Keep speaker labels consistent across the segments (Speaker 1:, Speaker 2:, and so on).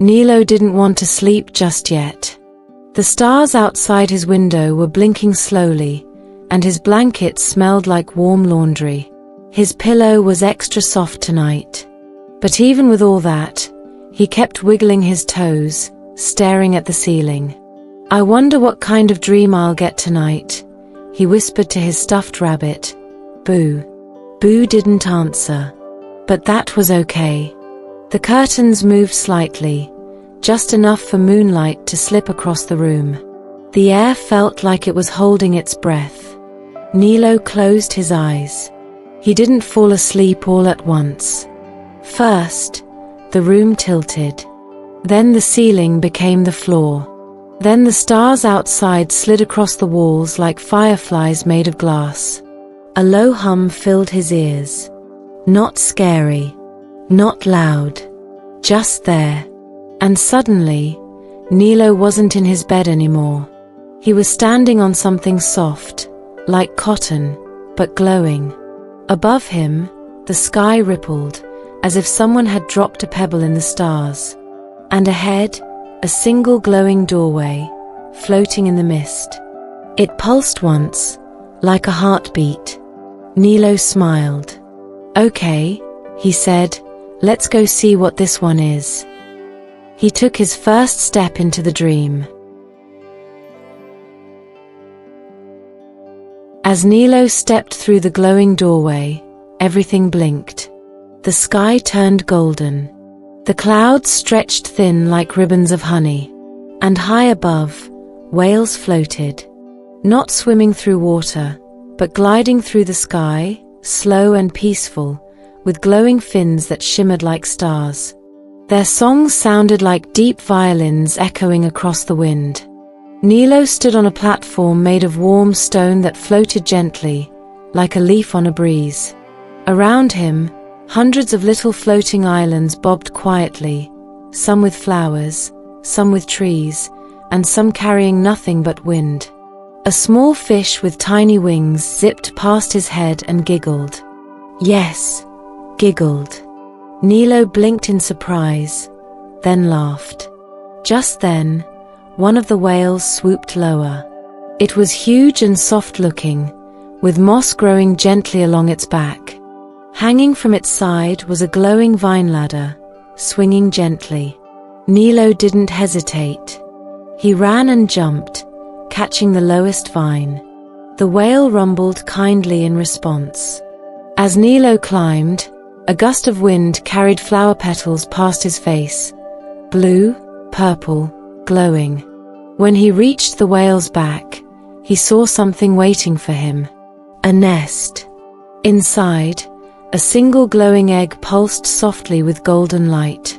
Speaker 1: Nilo didn't want to sleep just yet. The stars outside his window were blinking slowly, and his blanket smelled like warm laundry. His pillow was extra soft tonight. But even with all that, he kept wiggling his toes, staring at the ceiling. "I wonder what kind of dream I'll get tonight," he whispered to his stuffed rabbit. Boo. Boo didn't answer. But that was okay. The curtains moved slightly, just enough for moonlight to slip across the room. The air felt like it was holding its breath. Nilo closed his eyes. He didn't fall asleep all at once. First, the room tilted. Then the ceiling became the floor. Then the stars outside slid across the walls like fireflies made of glass. A low hum filled his ears. Not scary, not loud, just there. And suddenly, Nilo wasn't in his bed anymore. He was standing on something soft, like cotton, but glowing. Above him, the sky rippled, as if someone had dropped a pebble in the stars. And ahead, a single glowing doorway, floating in the mist. It pulsed once, like a heartbeat. Nilo smiled. "Okay," he said, "let's go see what this one is." He took his first step into the dream. As Nilo stepped through the glowing doorway, everything blinked. The sky turned golden. The clouds stretched thin like ribbons of honey. And high above, whales floated. Not swimming through water, but gliding through the sky, slow and peaceful, with glowing fins that shimmered like stars. Their songs sounded like deep violins echoing across the wind. Nilo stood on a platform made of warm stone that floated gently, like a leaf on a breeze. Around him, hundreds of little floating islands bobbed quietly, some with flowers, some with trees, and some carrying nothing but wind. A small fish with tiny wings zipped past his head and giggled. Yes, giggled. Nilo blinked in surprise, then laughed. Just then, one of the whales swooped lower. It was huge and soft-looking, with moss growing gently along its back. Hanging from its side was a glowing vine ladder, swinging gently. Nilo didn't hesitate. He ran and jumped, catching the lowest vine. The whale rumbled kindly in response. As Nilo climbed, a gust of wind carried flower petals past his face, blue, purple, glowing. When he reached the whale's back, he saw something waiting for him. A nest. Inside, a single glowing egg pulsed softly with golden light.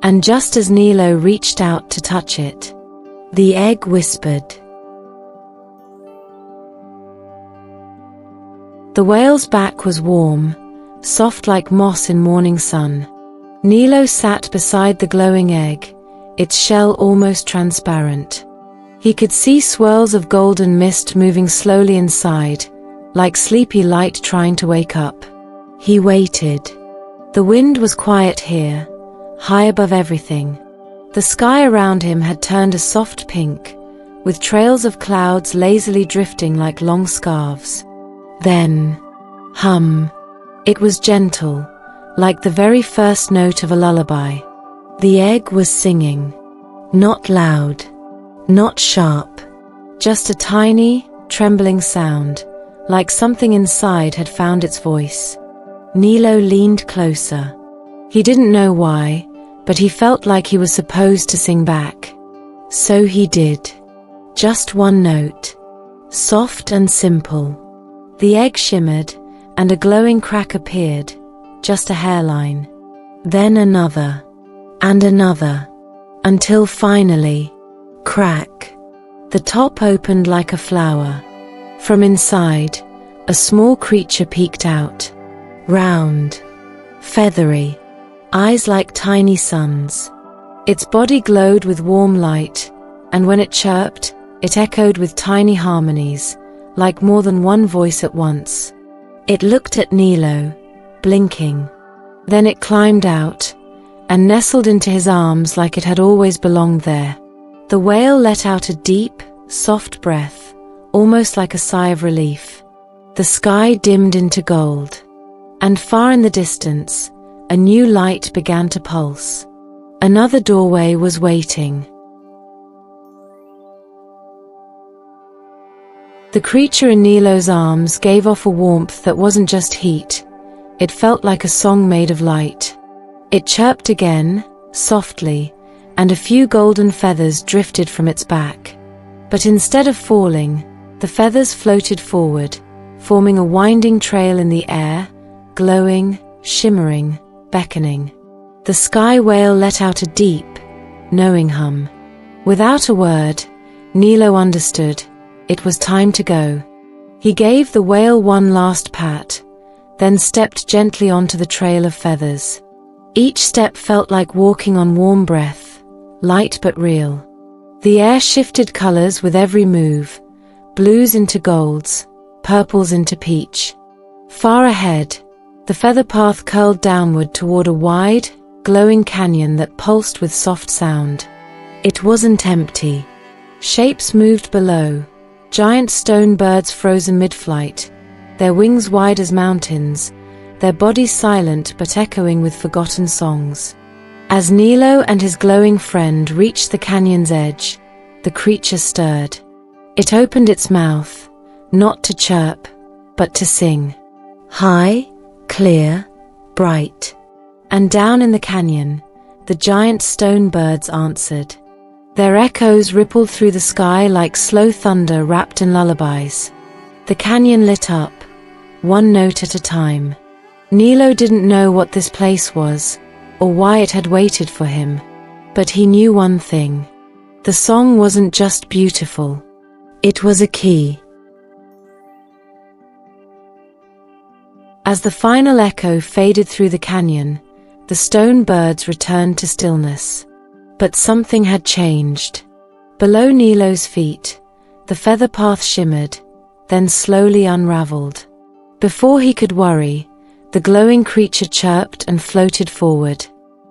Speaker 1: And just as Nilo reached out to touch it, the egg whispered. The whale's back was warm, soft like moss in morning sun. Nilo sat beside the glowing egg, its shell almost transparent. He could see swirls of golden mist moving slowly inside, like sleepy light trying to wake up. He waited. The wind was quiet here, high above everything. The sky around him had turned a soft pink, with trails of clouds lazily drifting like long scarves. Then, hum. It was gentle, like the very first note of a lullaby. The egg was singing. Not loud, not sharp, just a tiny, trembling sound, like something inside had found its voice. Nilo leaned closer. He didn't know why, but he felt like he was supposed to sing back. So he did. Just one note. Soft and simple. The egg shimmered, and a glowing crack appeared, just a hairline. Then another, and another, until finally, crack. The top opened like a flower. From inside, a small creature peeked out. Round, feathery, eyes like tiny suns. Its body glowed with warm light, and when it chirped, it echoed with tiny harmonies, like more than one voice at once. It looked at Nilo, blinking. Then it climbed out, and nestled into his arms like it had always belonged there. The whale let out a deep, soft breath, almost like a sigh of relief. The sky dimmed into gold, and far in the distance, a new light began to pulse. Another doorway was waiting. The creature in Nilo's arms gave off a warmth that wasn't just heat. It felt like a song made of light. It chirped again, softly, and a few golden feathers drifted from its back. But instead of falling, the feathers floated forward, forming a winding trail in the air, glowing, shimmering, beckoning. The sky whale let out a deep, knowing hum. Without a word, Nilo understood. It was time to go. He gave the whale one last pat, then stepped gently onto the trail of feathers. Each step felt like walking on warm breath, light but real. The air shifted colors with every move, blues into golds, purples into peach. Far ahead, the feather path curled downward toward a wide, glowing canyon that pulsed with soft sound. It wasn't empty. Shapes moved below, giant stone birds frozen mid-flight, their wings wide as mountains, their bodies silent but echoing with forgotten songs. As Nilo and his glowing friend reached the canyon's edge, the creature stirred. It opened its mouth, not to chirp, but to sing. High, clear, bright. And down in the canyon, the giant stone birds answered. Their echoes rippled through the sky like slow thunder wrapped in lullabies. The canyon lit up, one note at a time. Nilo didn't know what this place was, or why it had waited for him, but he knew one thing. The song wasn't just beautiful. It was a key. As the final echo faded through the canyon, the stone birds returned to stillness. But something had changed. Below Nilo's feet, the feather path shimmered, then slowly unraveled. Before he could worry, the glowing creature chirped and floated forward.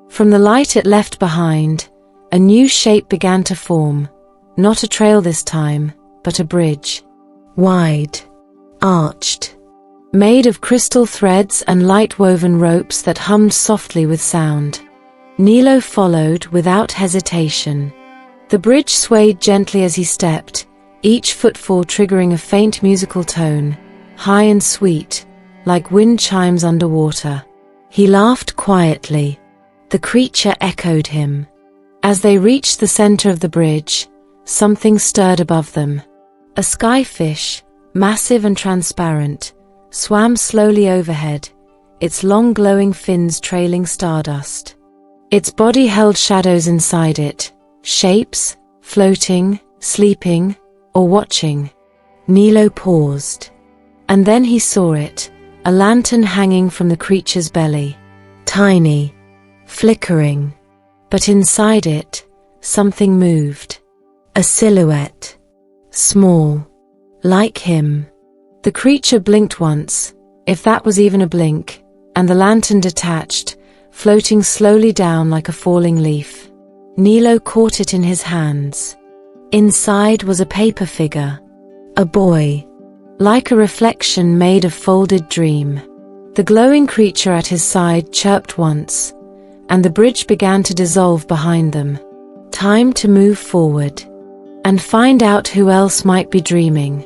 Speaker 1: From the light it left behind, a new shape began to form, not a trail this time, but a bridge. Wide, arched, made of crystal threads and light-woven ropes that hummed softly with sound. Nilo followed without hesitation. The bridge swayed gently as he stepped, each footfall triggering a faint musical tone, high and sweet, like wind chimes underwater. He laughed quietly. The creature echoed him. As they reached the center of the bridge, something stirred above them. A skyfish, massive and transparent, swam slowly overhead, its long glowing fins trailing stardust. Its body held shadows inside it, shapes, floating, sleeping, or watching. Nilo paused. And then he saw it, a lantern hanging from the creature's belly. Tiny, flickering. But inside it, something moved. A silhouette. Small. Like him. The creature blinked once, if that was even a blink, and the lantern detached, floating slowly down like a falling leaf. Nilo caught it in his hands. Inside was a paper figure. A boy. Like a reflection made of folded dream. The glowing creature at his side chirped once, and the bridge began to dissolve behind them. Time to move forward and find out who else might be dreaming.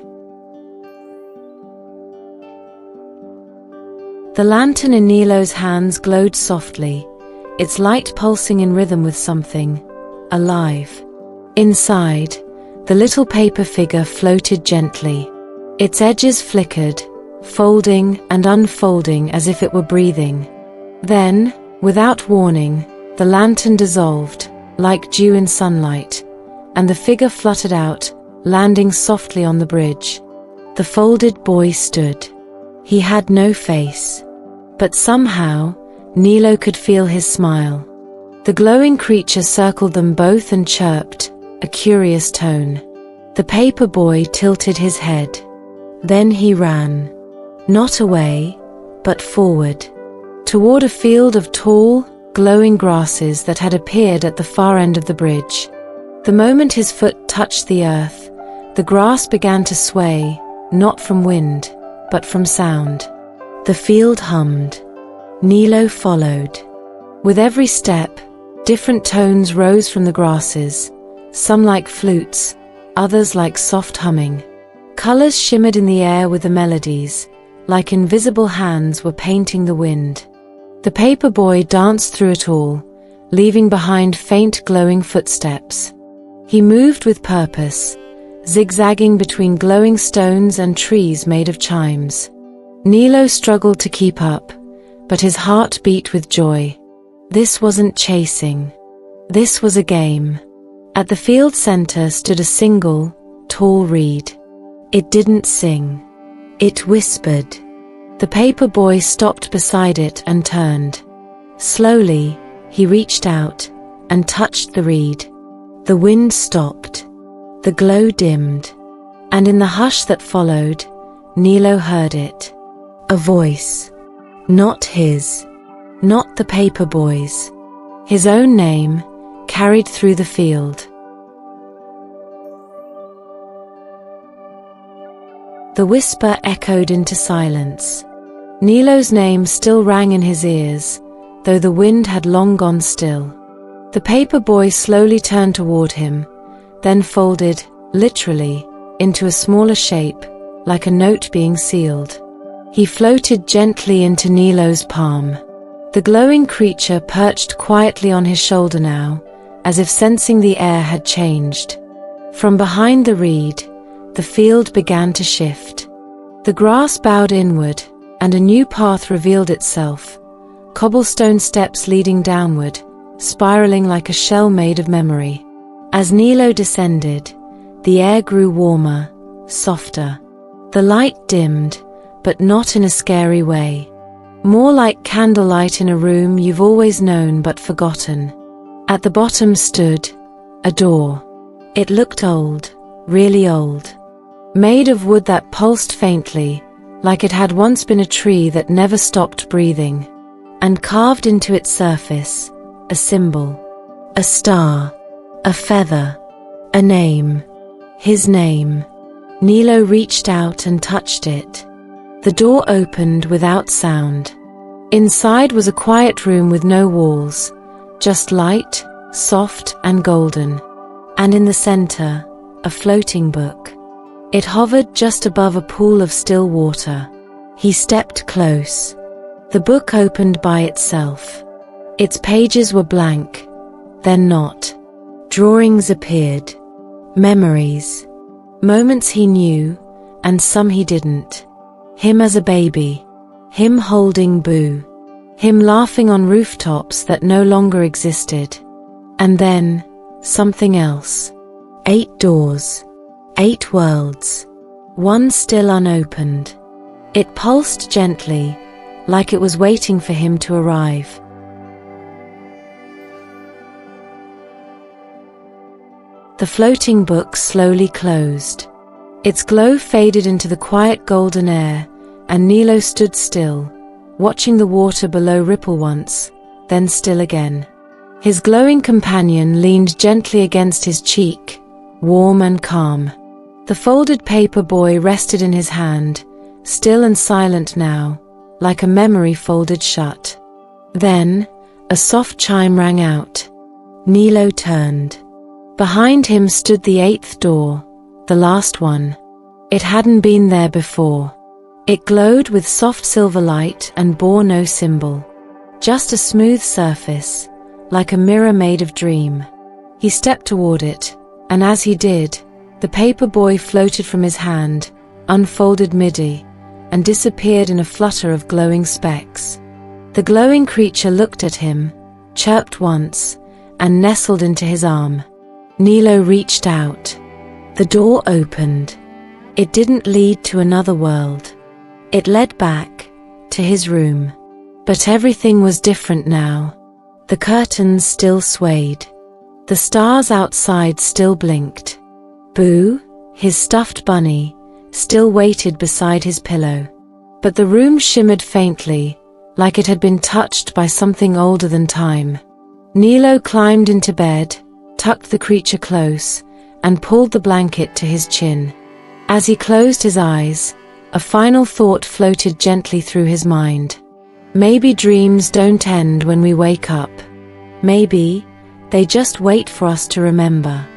Speaker 1: The lantern in Nilo's hands glowed softly, its light pulsing in rhythm with something alive. Inside, the little paper figure floated gently. Its edges flickered, folding and unfolding as if it were breathing. Then, without warning, the lantern dissolved, like dew in sunlight, and the figure fluttered out, landing softly on the bridge. The folded boy stood. He had no face. But somehow, Nilo could feel his smile. The glowing creature circled them both and chirped, a curious tone. The paper boy tilted his head. Then he ran. Not away, but forward. Toward a field of tall, glowing grasses that had appeared at the far end of the bridge. The moment his foot touched the earth, the grass began to sway, not from wind, but from sound. The field hummed. Nilo followed. With every step, different tones rose from the grasses, some like flutes, others like soft humming. Colors shimmered in the air with the melodies, like invisible hands were painting the wind. The paper boy danced through it all, leaving behind faint glowing footsteps. He moved with purpose, zigzagging between glowing stones and trees made of chimes. Nilo struggled to keep up, but his heart beat with joy. This wasn't chasing. This was a game. At the field center stood a single, tall reed. It didn't sing. It whispered. The paper boy stopped beside it and turned. Slowly, he reached out and touched the reed. The wind stopped. The glow dimmed. And in the hush that followed, Nilo heard it. A voice. Not his. Not the paper boy's. His own name, carried through the field. The whisper echoed into silence. Nilo's name still rang in his ears, though the wind had long gone still. The paper boy slowly turned toward him, then folded, literally, into a smaller shape, like a note being sealed. He floated gently into Nilo's palm. The glowing creature perched quietly on his shoulder now, as if sensing the air had changed. From behind the reed, the field began to shift. The grass bowed inward, and a new path revealed itself, cobblestone steps leading downward, spiraling like a shell made of memory. As Nilo descended, the air grew warmer, softer. The light dimmed, but not in a scary way. More like candlelight in a room you've always known but forgotten. At the bottom stood a door. It looked old, really old. Made of wood that pulsed faintly, like it had once been a tree that never stopped breathing. And carved into its surface, a symbol. A star. A feather. A name. His name. Nilo reached out and touched it. The door opened without sound. Inside was a quiet room with no walls, just light, soft and golden. And in the center, a floating book. It hovered just above a pool of still water. He stepped close. The book opened by itself. Its pages were blank, then not. Drawings appeared. Memories. Moments he knew, and some he didn't. Him as a baby. Him holding Boo. Him laughing on rooftops that no longer existed. And then, something else. 8 doors. 8 worlds. One still unopened. It pulsed gently, like it was waiting for him to arrive. The floating book slowly closed. Its glow faded into the quiet golden air, and Nilo stood still, watching the water below ripple once, then still again. His glowing companion leaned gently against his cheek, warm and calm. The folded paper boy rested in his hand, still and silent now, like a memory folded shut. Then, a soft chime rang out. Nilo turned. Behind him stood the 8th door, the last one. It hadn't been there before. It glowed with soft silver light and bore no symbol. Just a smooth surface, like a mirror made of dream. He stepped toward it, and as he did, the paper boy floated from his hand, unfolded midi, and disappeared in a flutter of glowing specks. The glowing creature looked at him, chirped once, and nestled into his arm. Nilo reached out. The door opened. It didn't lead to another world. It led back, to his room. But everything was different now. The curtains still swayed. The stars outside still blinked. Boo, his stuffed bunny, still waited beside his pillow. But the room shimmered faintly, like it had been touched by something older than time. Nilo climbed into bed, tucked the creature close, and pulled the blanket to his chin. As he closed his eyes, a final thought floated gently through his mind. Maybe dreams don't end when we wake up. Maybe they just wait for us to remember.